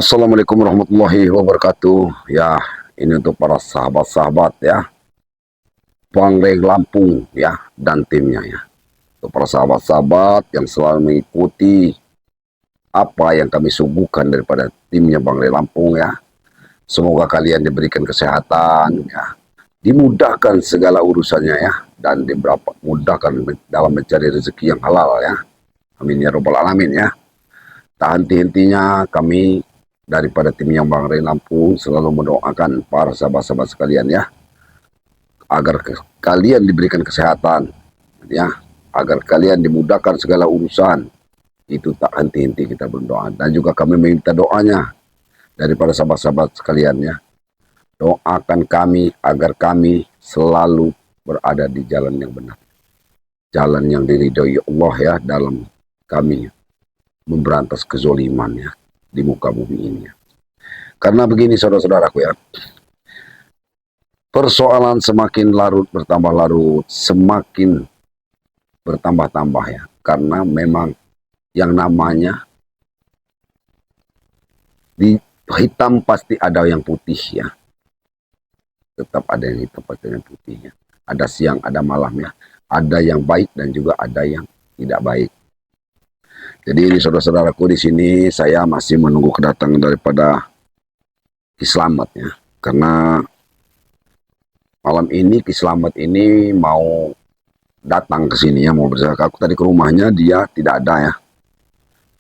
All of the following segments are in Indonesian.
Assalamualaikum warahmatullahi wabarakatuh. Ya, ini untuk para sahabat-sahabat ya, Bangre Lampung ya dan timnya ya. Untuk para sahabat-sahabat yang selalu mengikuti apa yang kami suguhkan daripada timnya Bangre Lampung ya. Semoga kalian diberikan kesehatan ya, dimudahkan segala urusannya ya, dan mudahkan dalam mencari rezeki yang halal ya. Amin ya robbal alamin ya. Tak henti-hentinya kami daripada tim yang Bangre Lampung selalu mendoakan para sahabat-sahabat sekalian ya, agar kalian diberikan kesehatan ya, agar kalian dimudahkan segala urusan. Itu tak henti-henti kita berdoa, dan juga kami meminta doanya daripada sahabat-sahabat sekalian ya. Doakan kami agar kami selalu berada di jalan yang benar, jalan yang diridhoi Allah ya, dalam kami memberantas kezoliman ya di muka bumi ini ya. Karena begini saudara-saudaraku ya, persoalan semakin larut bertambah larut, semakin bertambah-tambah ya. Karena memang yang namanya di hitam pasti ada yang putih ya. Tetap ada yang hitam pasti ada yang putih ya. Ada siang, ada malam ya. Ada yang baik dan juga ada yang tidak baik. Jadi ini saudara-saudaraku, di sini saya masih menunggu kedatangan daripada Ki Slamet ya. Karena malam ini Ki Slamet ini mau datang ke sini ya, mau berzakat. Aku tadi ke rumahnya, dia tidak ada ya.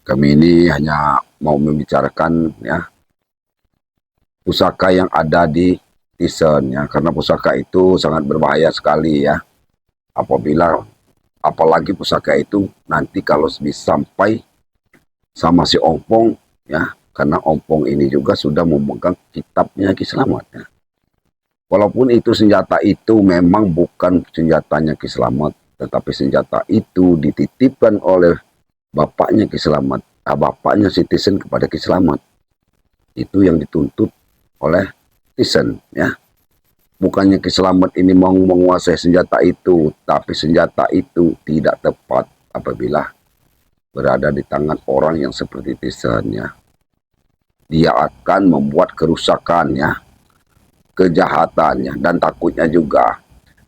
Kami ini hanya mau membicarakan ya pusaka yang ada di Tisen ya, karena pusaka itu sangat berbahaya sekali ya. Apalagi pusaka itu nanti kalau bisa sampai sama si Ompong ya, karena Ompong ini juga sudah memegang kitabnya Ki Slamet ya. Walaupun itu senjata itu memang bukan senjatanya Ki Slamet, tetapi senjata itu dititipkan oleh bapaknya Ki Slamet, bapaknya si Tisen kepada Ki Slamet. Itu yang dituntut oleh Tisen ya. Bukannya Ki Slamet ini mau menguasai senjata itu, tapi senjata itu tidak tepat apabila berada di tangan orang yang seperti Tisen ya. Dia akan membuat kerusakan ya, kejahatannya, dan takutnya juga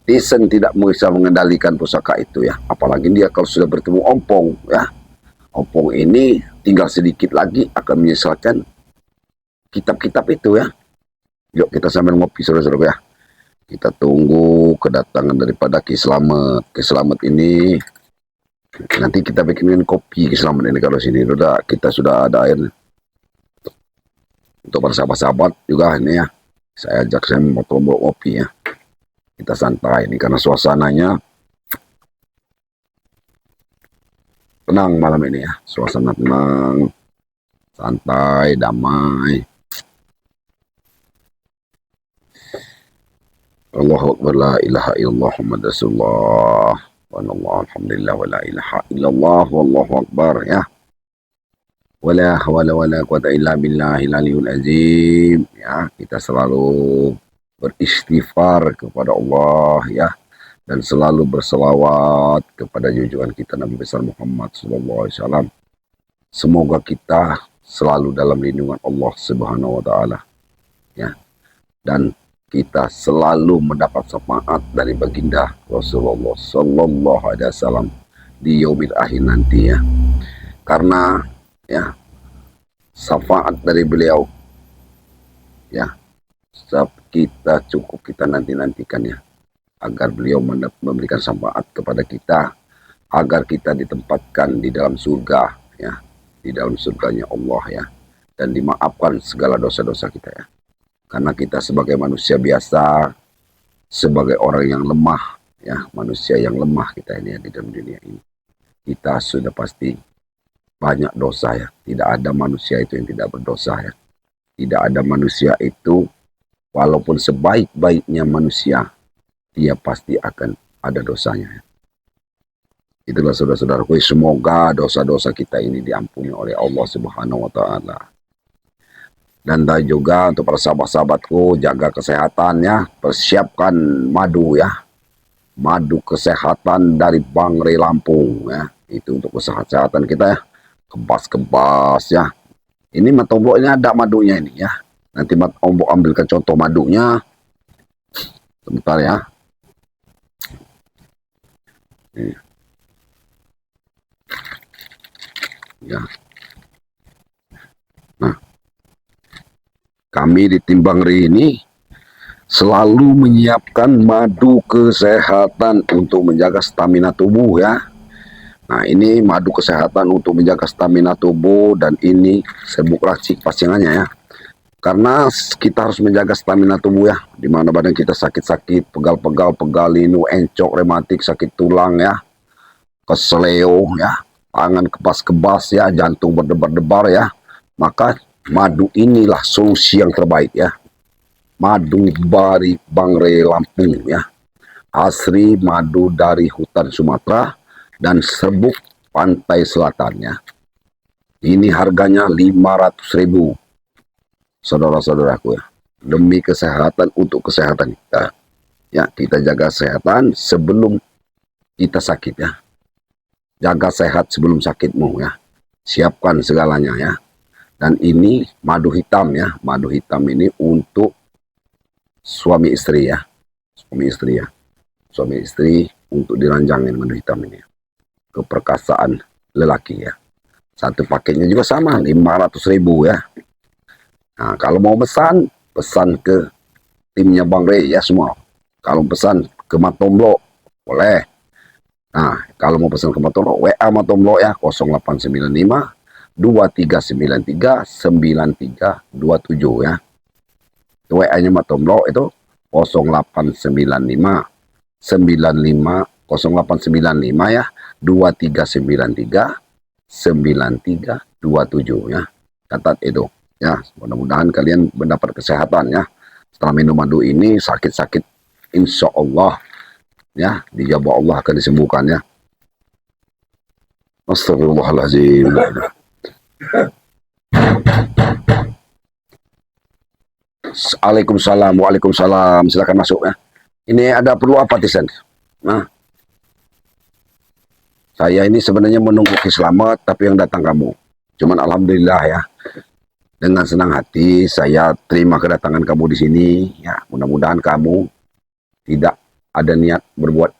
Tisen tidak bisa mengendalikan pusaka itu ya. Apalagi dia kalau sudah bertemu Ompong ya, Ompong ini tinggal sedikit lagi akan menyesalkan kitab-kitab itu ya. Yuk kita sambil ngopi saudara-saudara ya. Kita tunggu kedatangan daripada Ki Slamet. Ki Slamet ini nanti kita bikinin kopi Ki Slamet ini. Kalau sini kita sudah ada air. Untuk para sahabat-sahabat juga ini ya, saya ajak saya mau tombol kopi ya. Kita santai ini karena suasananya tenang malam ini ya. Suasana tenang, santai, damai. Allahu Akbar, la ilaha illallah Muhammad Rasulullah wa alhamdulillah wa la ilaha illallah wallahu akbar ya. Wala hawla wala quwata illa billahil aliyul azim ya. Kita selalu beristighfar kepada Allah ya, dan selalu berselawat kepada junjungan kita Nabi besar Muhammad SAW. Semoga kita selalu dalam lindungan Allah Subhanahu wa taala ya, dan kita selalu mendapat syafaat dari baginda Rasulullah sallallahu alaihi wasallam di yaumil akhir nanti ya. Karena ya syafaat dari beliau ya, kita nantikan ya, agar beliau memberikan syafaat kepada kita, agar kita ditempatkan di dalam surga ya, di dalam surganya Allah ya, dan dimaafkan segala dosa-dosa kita ya. Karena kita sebagai manusia biasa, sebagai orang yang lemah ya, manusia yang lemah kita ini ya, di dalam dunia ini kita sudah pasti banyak dosa ya. Tidak ada manusia itu yang tidak berdosa ya. Tidak ada manusia itu, walaupun sebaik-baiknya manusia, dia pasti akan ada dosanya ya. Itulah saudara-saudaraku, semoga dosa-dosa kita ini diampuni oleh Allah Subhanahu wa taala. Dan juga untuk para sahabat-sahabatku, jaga kesehatan ya, persiapkan madu ya, madu kesehatan dari Bangre Lampung ya. Itu untuk kesehatan kita ya, kebas-kebas ya, Ini matomboknya ada madunya ini ya. Nanti Ombok ambilkan contoh madunya. Sebentar ya. Ini. Ya. Nah, kami di Timbangri ini selalu menyiapkan madu kesehatan untuk menjaga stamina tubuh ya. Nah, ini madu kesehatan untuk menjaga stamina tubuh, dan ini serbuk racik pacingannya ya. Karena kita harus menjaga stamina tubuh ya. Dimana badan kita sakit-sakit, pegal-pegal, pegal linu, encok, rematik, sakit tulang ya, keseleo ya, tangan kebas-kebas ya, jantung berdebar-debar ya. Maka madu inilah solusi yang terbaik ya. Madu dari Bangre Lampung ya. Asri madu dari hutan Sumatera dan serbuk pantai selatannya. Ini harganya 500.000. Saudara-saudaraku ya. Demi kesehatan, untuk kesehatan kita. Ya, kita jaga kesehatan sebelum kita sakit ya. Jaga sehat sebelum sakitmu ya. Siapkan segalanya ya. Dan ini madu hitam ya. Madu hitam ini untuk suami istri ya. Suami istri ya. Suami istri untuk diranjangin madu hitam ini. Keperkasaan lelaki ya. Satu paketnya juga sama, 500.000 ya. Nah, kalau mau pesan ke timnya Bang Rey ya semua. Kalau pesan ke Matomblo boleh. Nah, kalau mau pesan ke Matomblo, WA Matomblo ya 0895 2393 9327 ya. WA-nya Matomblo itu 0895 0895 ya 2393 9327 ya. Catat itu ya. Mudah-mudahan kalian mendapat kesehatan ya. Setelah minum madu ini, sakit-sakit insya Allah ya dijabah Allah akan disembuhkan ya. Astagfirullahaladzim. Waalaikumsalam, waalaikumsalam. Silakan masuk ya. Ini ada perlu apa Tisen? Nah, saya ini sebenarnya menunggu Selamat, tapi yang datang kamu. Cuman alhamdulillah ya, dengan senang hati saya terima kedatangan kamu di sini. Ya, mudah-mudahan kamu tidak ada niat berbuat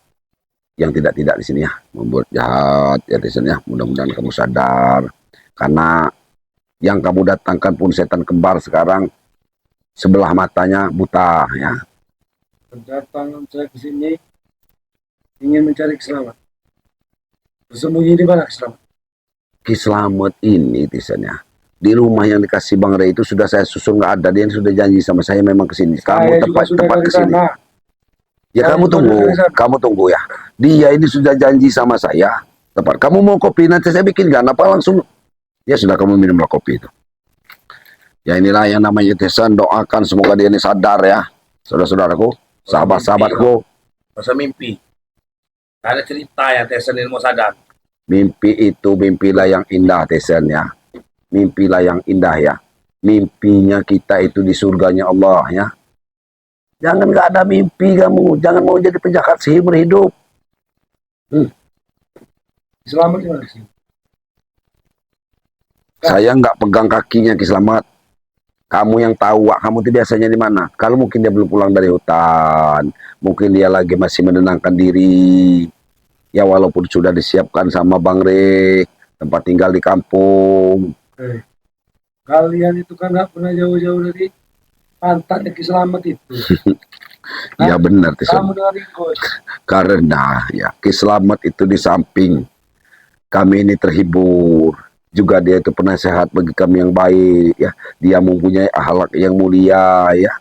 yang tidak-tidak di sini ya, membuat jahat ya Tisen ya. Mudah-mudahan kamu sadar, karena yang kamu datangkan pun setan kembar sekarang sebelah matanya buta ya. Kedatangan saya ke sini ingin mencari Selamat. Bersembunyi di mana Selamat? Selamat ini Tisen ya. Di rumah yang dikasih Bang Rey itu sudah saya susun, nggak ada. Dia sudah janji sama saya memang kesini. Kamu tepat kesini. Ya kamu tunggu ya. Dia ini sudah janji sama saya. Tepat. Kamu mau kopi nanti saya bikin kan? Apa langsung? Ya sudah, kamu minumlah kopi itu. Ya inilah yang namanya Tisen. Doakan semoga dia ini sadar ya, saudara-saudaraku, sahabat-sahabatku. Masa mimpi. Ada cerita ya Tesen ini mau sadar. Mimpi itu mimpilah yang indah Tesen ya. Mimpilah yang indah ya. Mimpinya kita itu di surganya Allah ya. Jangan nggak ada mimpi kamu. Jangan mau jadi penjahat seumur hidup. Selamat gimana sih? Saya nggak pegang kakinya Ki Selamat. Kamu yang tahu, kamu itu biasanya di mana? Kalau mungkin dia belum pulang dari hutan, mungkin dia lagi masih menenangkan diri. Ya walaupun sudah disiapkan sama Bang Rey, tempat tinggal di kampung. Kalian itu kan nggak pernah jauh-jauh dari pantatnya Ki Selamat itu. Ya benar Tisen. Kamu dengan ikut. Karena ya Ki Selamat itu di samping kami ini terhibur, juga dia itu penasehat bagi kami yang baik ya. Dia mempunyai akhlak yang mulia ya.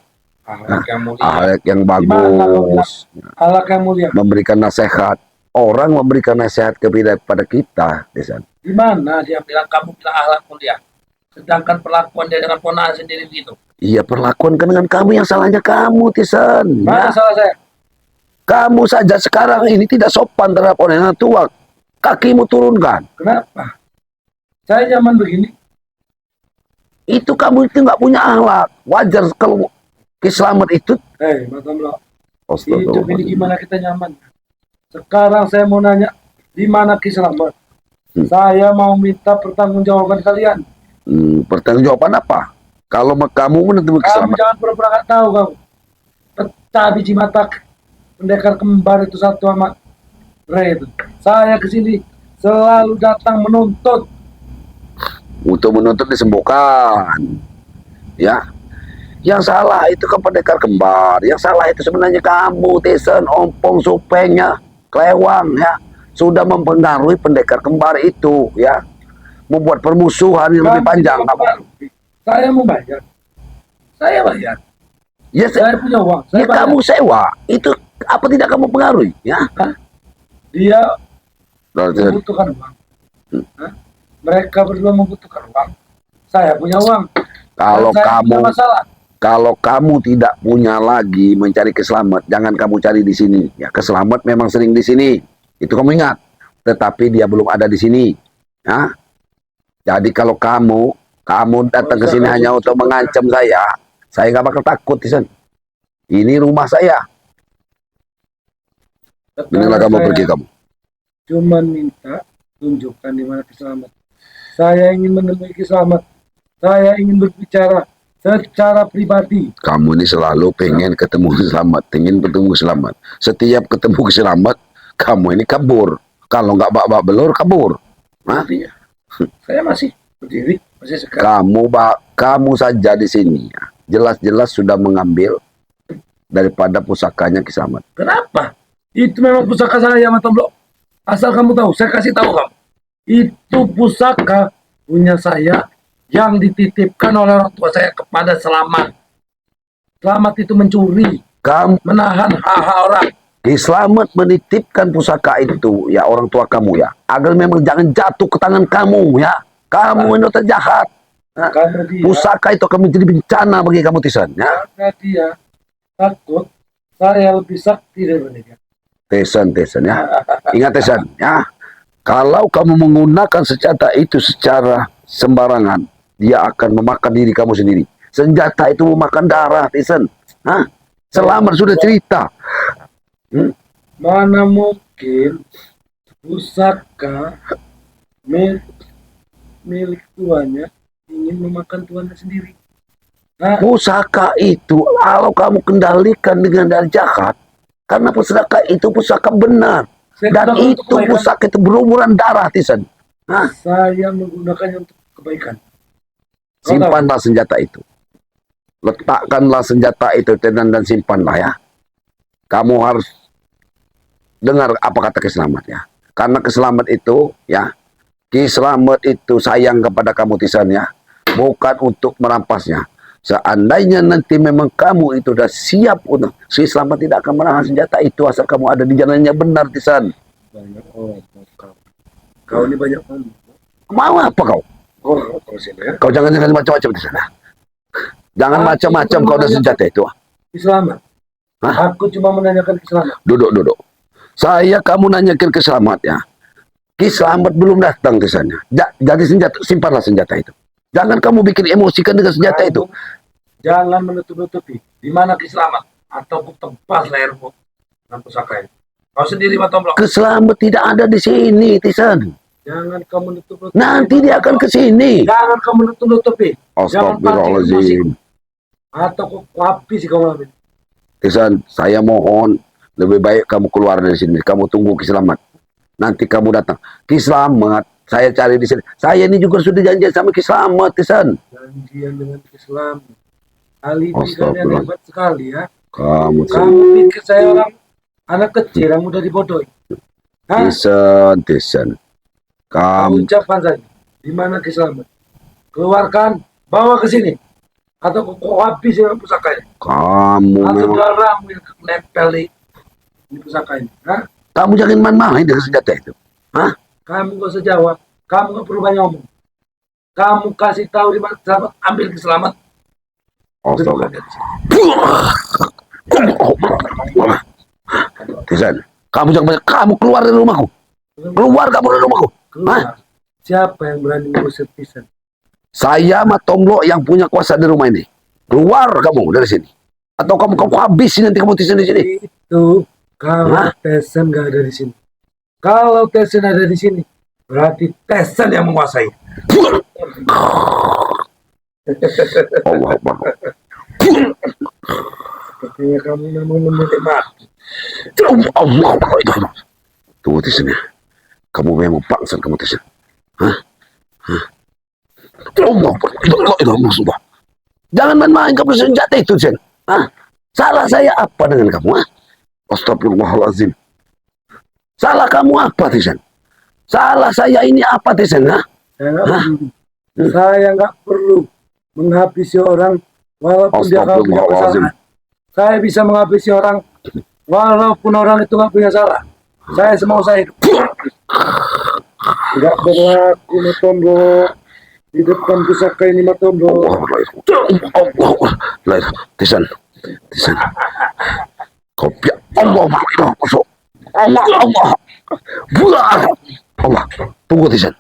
Akhlak yang bagus. Akhlak yang mulia. Memberikan nasihat. Orang memberikan nasihat kepada kita, Tisen. Di mana dia bilang kamu bilang akhlak mulia? Sedangkan perlakuan dia dengan ponakan sendiri gitu. Iya, perlakuan dengan kamu yang salahnya kamu, Tisen. Mana salah saya? Kamu saja sekarang ini tidak sopan terhadap orang yang tua. Kakimu turunkan. Kenapa? Saya zaman begini. Itu kamu itu nggak punya akhlak. Wajar kalau Ki Selamat itu. Matomblo. Hidup ini gimana kita nyaman? Sekarang saya mau nanya, di mana Ki Selamat? Saya mau minta pertanggungjawaban kalian. Pertanggungjawaban apa? Kalau kamu menuntut Kamu keselamatan, jangan pura-pura nggak tahu kamu. Pecah biji mata pendekar kembar itu satu sama Ray itu. Saya ke sini selalu datang menuntut. untuk menuntut disembuhkan. Ya, yang salah itu kan pendekar kembar. Yang salah itu sebenarnya kamu, Tisen, Ompong, Supeng, ya, Klewang, ya, sudah mempengaruhi pendekar kembar itu, ya, membuat permusuhan yang lebih panjang. Saya mau bayar. Saya bayar. Ya, Saya punya uang. Saya ya bayar. kamu sewa. Itu apa tidak kamu pengaruhi? Ya, Dia berarti membutuhkan uang. Hah? Mereka berdua membutuhkan uang. Saya punya uang. kalau Dan saya kamu punya masalah. kalau kamu tidak punya lagi mencari keselamat, jangan kamu cari di sini. Ya, keselamat memang sering di sini. Itu kamu ingat. Tetapi dia belum ada di sini. Ya. Jadi kalau kamu datang ke sini hanya untuk mengancam saya nggak bakal takut, Tisan. Ini rumah saya. Inilah kamu Saya pergi kamu. cuma minta tunjukkan di mana keselamat. Saya ingin menemui keselamat. Saya ingin berbicara secara pribadi. Kamu ini selalu pengen ketemu selamat, pengen ketemu selamat. Setiap ketemu selamat, kamu ini kabur. Kalau nggak bak belur, kabur. Hah? Artinya, saya masih berdiri, masih sekarang. Kamu saja di sini. Ya. Jelas-jelas sudah mengambil daripada pusakanya Kisamat. Kenapa? Itu memang pusaka saya, Mas Tomblo. Asal kamu tahu, saya kasih tahu kamu. Itu pusaka punya saya yang dititipkan oleh orang tua saya kepada Selamat. Selamat itu mencuri, Kamu menahan hak-hak orang. Kislamet menitipkan pusaka itu, ya orang tua kamu ya, agar memang jangan jatuh ke tangan kamu ya. Kamu ini terjahat. Karena dia, Pusaka itu akan menjadi bencana bagi kamu Tisan. Ya. karena dia takut saya lebih sakti daripada dia. Tisan ya. Ingat Tisan ya. Kalau kamu menggunakan senjata itu secara sembarangan, dia akan memakan diri kamu sendiri. Senjata itu memakan darah, Tisan. Hah? Selamat sudah cerita. Mana mungkin pusaka milik tuannya ingin memakan tuannya sendiri. Nah, Pusaka itu, kalau kamu kendalikan dengan dari jahat, karena pusaka itu pusaka benar. saya Dan gunakan untuk itu kebaikan. pusaka itu berumuran darah, Tisan. Hah? Saya menggunakannya untuk kebaikan. Kau tahu? Simpanlah senjata itu. Letakkanlah senjata itu dan simpanlah ya. Kamu harus dengar apa kata Kislamet ya. Karena Kislamet itu ya, Kislamet itu sayang kepada kamu Tisan ya. Bukan untuk merampasnya. Seandainya nanti memang kamu itu sudah siap untuk Kislamet tidak akan menahan senjata itu asal kamu ada di jalannya benar Tisan. Banyak kau. Kau ini banyak omong. Mau apa kau? Kau sini ya. Kau jangan macam-macam di sana. Jangan Aku macam-macam cuma kau ada menanyakan senjata itu. Selamat. Hah? Aku cuma menanyakan keselamat. Duduk. Kamu nanyakan ke Selamat ya. Ki Selamat belum datang ke sana. Jadi simpanlah senjata itu. Jangan kamu bikin emosikan dengan senjata itu. Jangan menutup-nutupi di mana keselamat atau ku tebas lehermu dengan pusaka ini. Kau sendiri Pak Tomblok. Ke Selamat tidak ada di sini, Tisan. Jangan kau menutup-nutupi. Nanti dia akan ke sini. Jangan kau menutup-nutupi. Astagfirullahaladzim. Atau ku habis kau malam ini. Tisan, saya mohon lebih baik kamu keluar dari sini. Kamu tunggu Ki Selamat. Nanti kamu datang. Ki Selamat, saya cari di sini. Saya ini juga sudah janji sama Ki Selamat, Tisan. Janjian dengan keselamat. Alibi kalian hebat sekali ya. Kamu pikir saya orang anak kecil yang mudah dibodohi. Hah? Tisan. Kamu Ucapan saja. Di mana keselamat? Keluarkan, bawa ke sini. Atau kau habis dengan pusaka ini. Kamu Atau memang darahmu yang nempel di pusaka ini. Hah? kamu jangan main-main dengan senjata itu. Hah? Kamu gak usah jawab. Kamu gak perlu banyak ngomong. Kamu kasih tahu di mana selamat, ambil keselamat. Astaga. Tisan, kamu jangan banyak. Kamu keluar dari rumahku. Keluar kamu dari rumahku. Keluar. Siapa yang berani mengusir Tisan? Saya Matomlo yang punya kuasa di rumah ini. Keluar kamu dari sini. Atau kamu habis nanti kamu Tisan di sini. Itu kalau Tisan gak ada di sini. Kalau Tisan ada di sini, berarti Tisan yang menguasai. Allah Akbar. Sepertinya kamu memang memilih mati. Allah Akbar. Tunggu di sini. Kamu memang bangsa kamu di sini. Hah? Allah Akbar. Allah. Jangan main-main kamu senjata itu, Sen. Hah? Salah saya apa dengan kamu? Hah? Astagfirullahaladzim. Salah kamu apa, Tisen? Salah saya ini apa, Tisen? Hah? Saya nggak perlu menghabisi orang walaupun dia nggak punya kesalahan. Saya bisa menghabisi orang walaupun orang itu nggak punya salah. Saya semau saya hidup. Tidak berlaku, Matondo. Di depan pusaka ini, Matondo. Allah. Tisen. Kopiah. Allah. Allah. Tunggu, Tisen.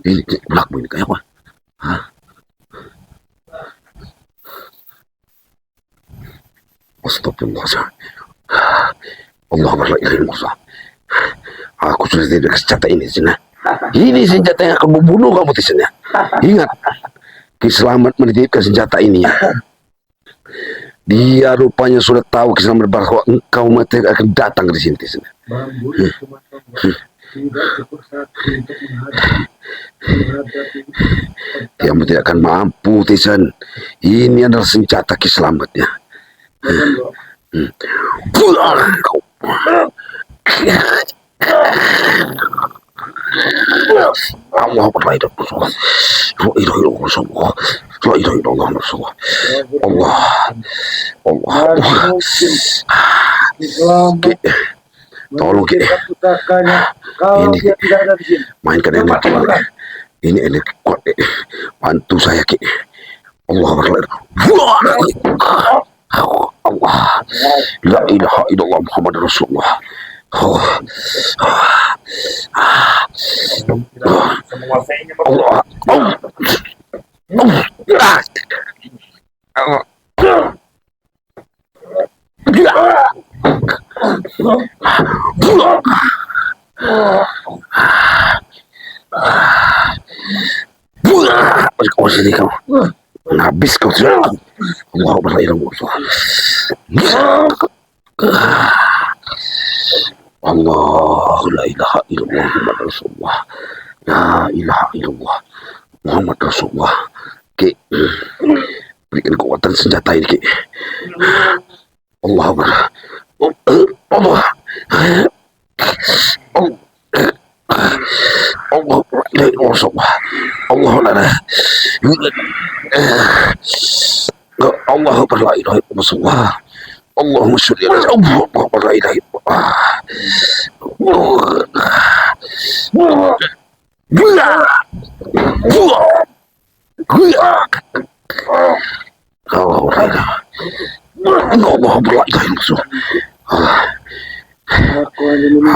Ini belakang ini kayak apa? Hah? Astagfirullahaladzim. Allah berlailah. Aku sudah tidak senjata ini, Tisen. Ini senjata yang akan membunuh kamu, Tisen. Ingat, Ki Slamet menitipkan senjata ini. Dia rupanya sudah tahu Ki Slamet bahwa engkau mati akan datang di sini, Tisen. Dia tidak akan mampu, Tisen. Ini adalah senjata Ki Slamet ya. Allah berlailah. Allah. Tolong Ki. Ini mainkan ini. Ini kuat. Bantu saya Ki. Allah berlailah. Allah. La ilaha illallah Muhammad Rasulullah. Kau sini kau. Habis kau sudah. Allah berlailah. Allah, la ilaha illallah Muhammad Rasulullah. La ilaha illallah Muhammad Rasulullah. Ki, berikan kekuatan senjata ini, Ki. Allah Allah. Allah. Allah Rasulullah. Allah la. Allah la ilaha illallah. Allahumma sholli ala Allah la ilaha illallah.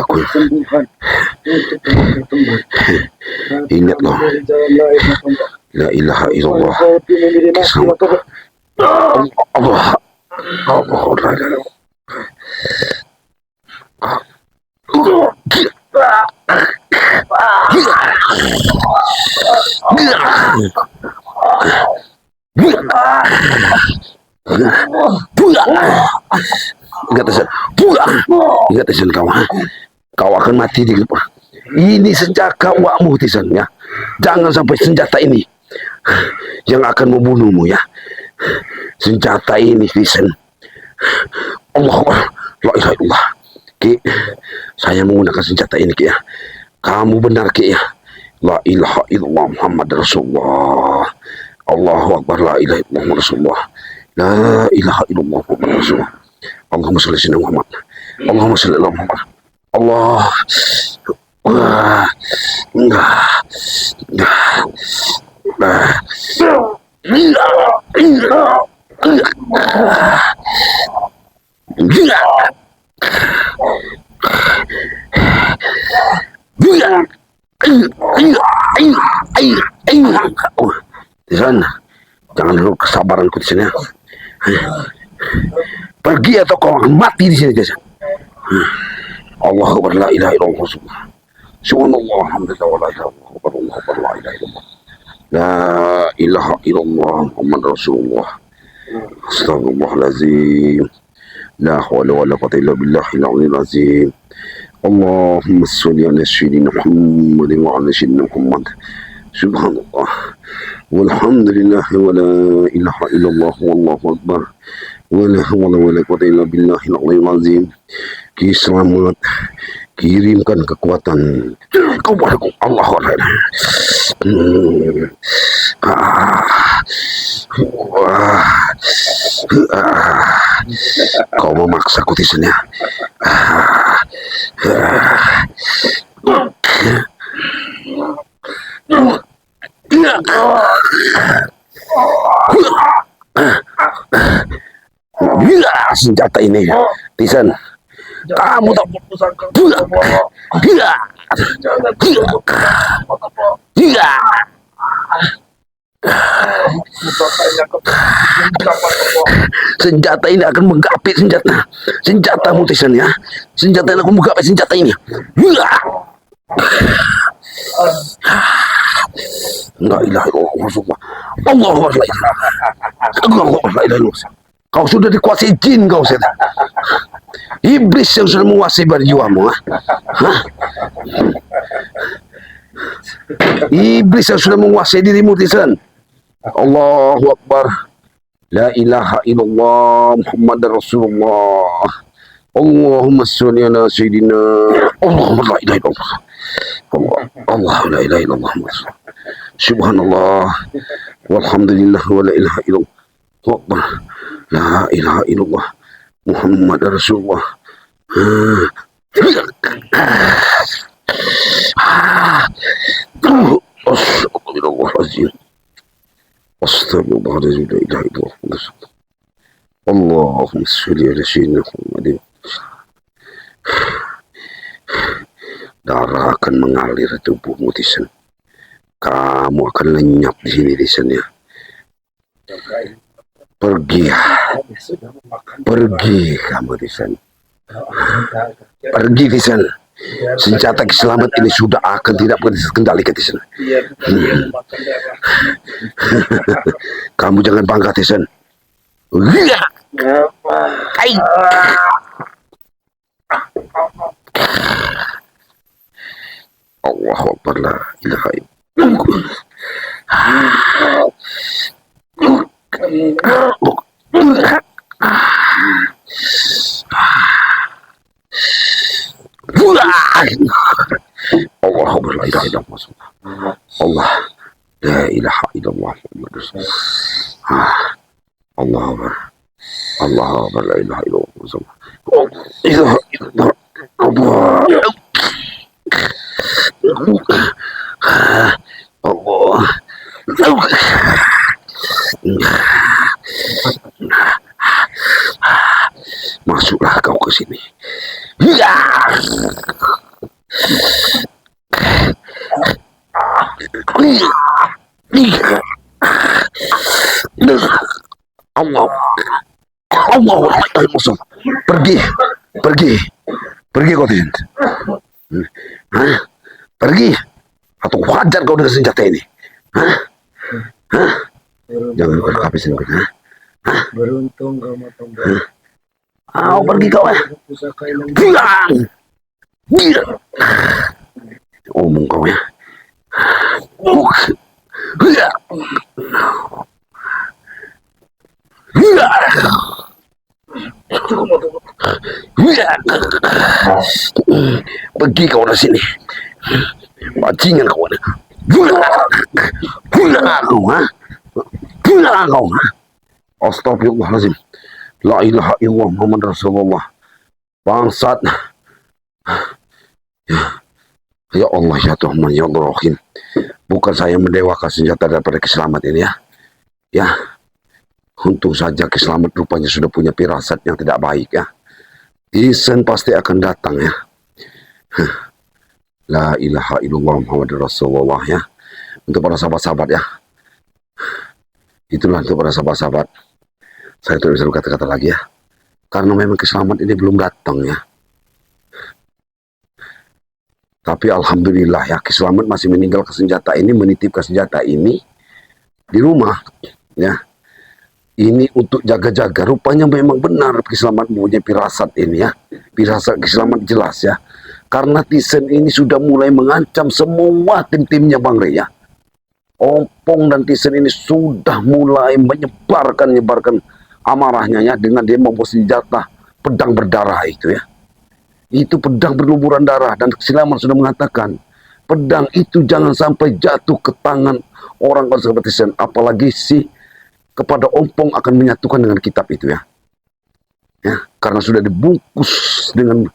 Aku ingatlah la ilaha illallah. Allah Ingat Tisen kau akan mati di depan. Ini senjata uakmu Tisen ya. Jangan sampai senjata ini yang akan membunuhmu ya. Senjata ini Tisen. Allah la ilaha illallah. Ki, saya menggunakan senjata ini Ki ya. Kamu benar Ki ya. La ilaha illallah Muhammad Rasulullah. Allahu Akbar. La ilaha illallah Rasulullah. La ilaha illallah Muhammad Rasulullah. Allahumma sholli ala Muhammad. Allahumma sholli ala Muhammad. Allah. Di sana, jangan dulu kesabaranku di sini. Pergi atau kau akan mati di sini, Jason. Allahu Akbar, la ilaha illallah. Subhanallah, alhamdulillah, wa la ilaha illallah, la ilaha illallah. La ilaha illallah Muhammad Rasulullah. Astagfirullahalazim. La hawla wala quwwata illa billahil aliyyil azim. Allahumma shalli ala sayyidina Muhammad wa ala sayyidina Muhammad. Subhanallah. Walhamdulillah wa la ilaha illallah wallahu akbar. Wa la hawla wala quwwata illa billahil aliyyil azim. Ki selamat, kirimkan kekuatan kepadaku Allah. Kau memaksa kutisannya. Senjata ini, Tisan. Kamu tak pusaka senjata ini akan menggapit senjatamu Tisan ya. Senjata ini akan menggapit senjata ini. La ilaha illallah Rasulullah. Allahu akbar. Allahu akbar. Kau sudah dikuasai jin kau setan. Iblis yang sudah menguasai berjiwamu. Iblis yang sudah menguasai dirimu Tisan. Allahu akbar. La ilaha illallah Muhammad Rasulullah. Allahumma sholli ala sayyidina. Allahumma la ilaha illallah. Allah la ilaha illallah. Subhanallah. Walhamdulillah wa la ilaha illallah. Akbar. La ilaha illallah Muhammad Rasulullah. Astagfirullahaladzim. Astagfirullahaladzim. La ilaha illallah. Allahumma sholli ala sayyidina Muhammad. Darah akan mengalir tubuhmu Tisan. Kamu akan lenyap di sini Tisan ya. Pergi kamu Tisan. Pergi Tisan. Senjata selamat ini sudah akan tidak kendali Tisan. Kamu jangan bangga Tisan. Allahu akbar. La ilaha illallah. Allah la ilaha illallah. Allah la ilaha illallah Muhammad Rasulullah. Allah akbar. Allah akbar. La ilaha illallah. Ilaha illallah. Allah. Allah. Masuklah kau ke sini. Ya. Allah. Allah. Pergi kau Tisan. Pergi atau hajar kau dengan senjata ini. Jangan kau habisin kau. beruntung kamu tombol. Pergi kau Pusaka yang pulang. Omong kau ya. Pergi kau dari sini. Bajingan kau ada. Pulang kau. Astagfirullahaladzim. La ilaha illallah Muhammad Rasulullah. Bangsat. Ya Allah ya Tuhan ya Rahim. Bukan saya mendewakan senjata daripada Kiselamat ini ya. Ya. Untung saja Kiselamat rupanya sudah punya firasat yang tidak baik ya. Tisan pasti akan datang ya. La ilaha illallah Muhammad Rasulullah ya. Untuk para sahabat-sahabat ya. Itulah untuk para sahabat-sahabat. Saya tidak bisa berkata-kata lagi ya. Karena memang Kiselamat ini belum datang ya. Tapi alhamdulillah ya, Kiselamat masih meninggalkan senjata ini, menitipkan senjata ini di rumah, ya. Ini untuk jaga-jaga. Rupanya memang benar Kiselamat punya firasat ini ya. Firasat Kiselamat jelas ya. Karena Tisen ini sudah mulai mengancam semua tim-timnya Bang Rey ya. Ompong dan Tisen ini sudah mulai menyebarkan amarahnya ya dengan dia membawa senjata pedang berdarah itu ya. Itu pedang berlumuran darah dan Kiselamat sudah mengatakan pedang itu jangan sampai jatuh ke tangan orang seperti Tisen, apalagi kepada Ompong akan menyatukan dengan kitab itu ya. Ya, karena sudah dibungkus dengan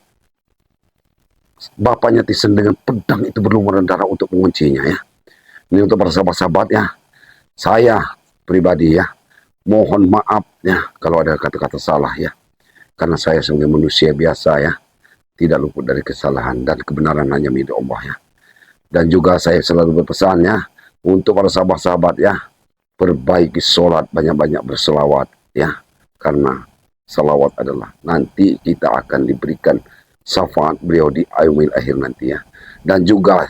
bapaknya Tisen dengan pedang itu berlumuran darah untuk menguncinya ya. Ini untuk para sahabat-sahabat ya. Saya pribadi ya, mohon maaf ya kalau ada kata-kata salah ya. Karena saya sebagai manusia biasa ya, tidak luput dari kesalahan dan kebenaran hanya milik Allah ya. Dan juga saya selalu berpesan ya, untuk para sahabat-sahabat ya, perbaiki sholat, banyak-banyak berselawat ya, karena salawat adalah nanti kita akan diberikan syafaat beliau di yaumil akhir nanti ya. Dan juga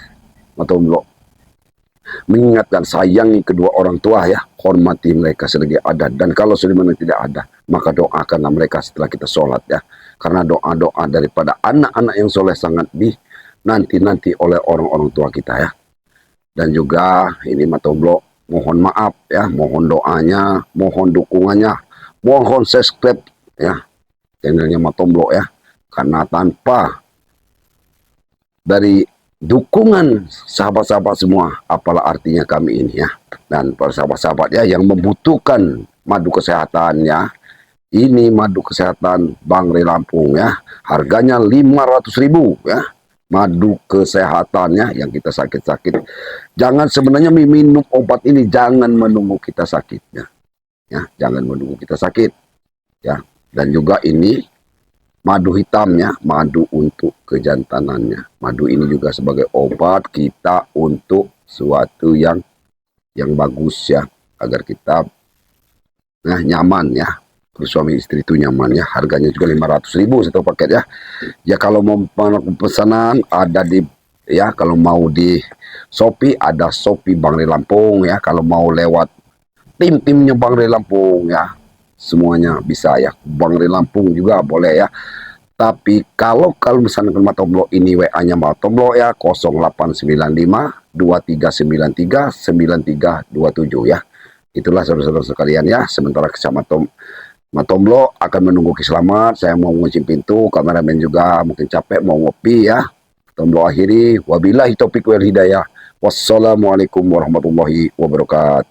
mengingatkan sayangi kedua orang tua ya, hormati mereka selagi ada, dan kalau sudah memang tidak ada maka doakanlah mereka setelah kita sholat ya, karena doa-doa daripada anak-anak yang soleh sangat nanti oleh orang-orang tua kita ya. Dan juga ini Matomblo mohon maaf ya, mohon doanya, mohon dukungannya, mohon subscribe ya channelnya Matomblo ya, karena tanpa dari dukungan sahabat-sahabat semua apalah artinya kami ini ya. Dan para sahabat-sahabat ya yang membutuhkan madu kesehatan ya, ini madu kesehatan Bang Rey Lampung ya, harganya 500.000 ya. Madu kesehatannya yang kita sakit-sakit, jangan sebenarnya minum obat ini jangan menunggu kita sakitnya ya, jangan menunggu kita sakit ya. Dan juga ini madu hitamnya, madu untuk kejantanannya, madu ini juga sebagai obat kita untuk suatu yang bagus ya, agar kita nyaman ya, suami istri itu nyaman ya. Harganya juga 500.000 satu paket ya. Ya kalau mau pesanan ada di ya, kalau mau di Shopee ada Shopee Bang Rey Lampung ya. Kalau mau lewat tim-timnya Bang Rey Lampung ya, semuanya bisa ya. Bang Rey Lampung juga boleh ya. Tapi kalau misalnya Matomblo ini WA-nya Matomblo ya 0895 2393 9327 ya. Itulah saudara-saudara sekalian ya. Sementara Kecamatan Matomblo akan menunggu Kiselamat. Saya mau mengunci pintu, kameramen juga mungkin capek mau ngopi ya. Matomblo akhiri, wabillahi taufiq wal hidayah. Wassalamualaikum warahmatullahi wabarakatuh.